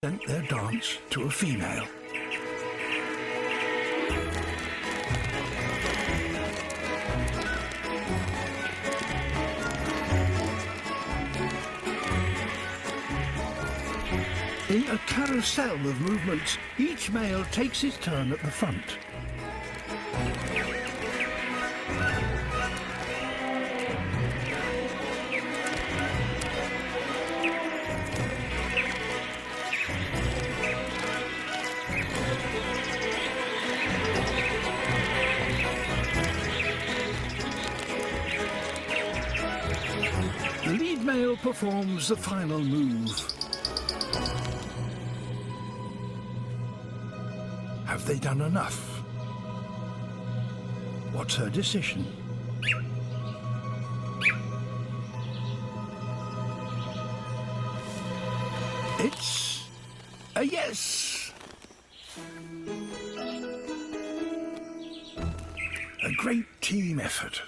present their dance to a female. In a carousel of movements, each male takes his turn at the front. The lead male performs the final move. Have they done enough? What's her decision? It's a yes! A great team effort.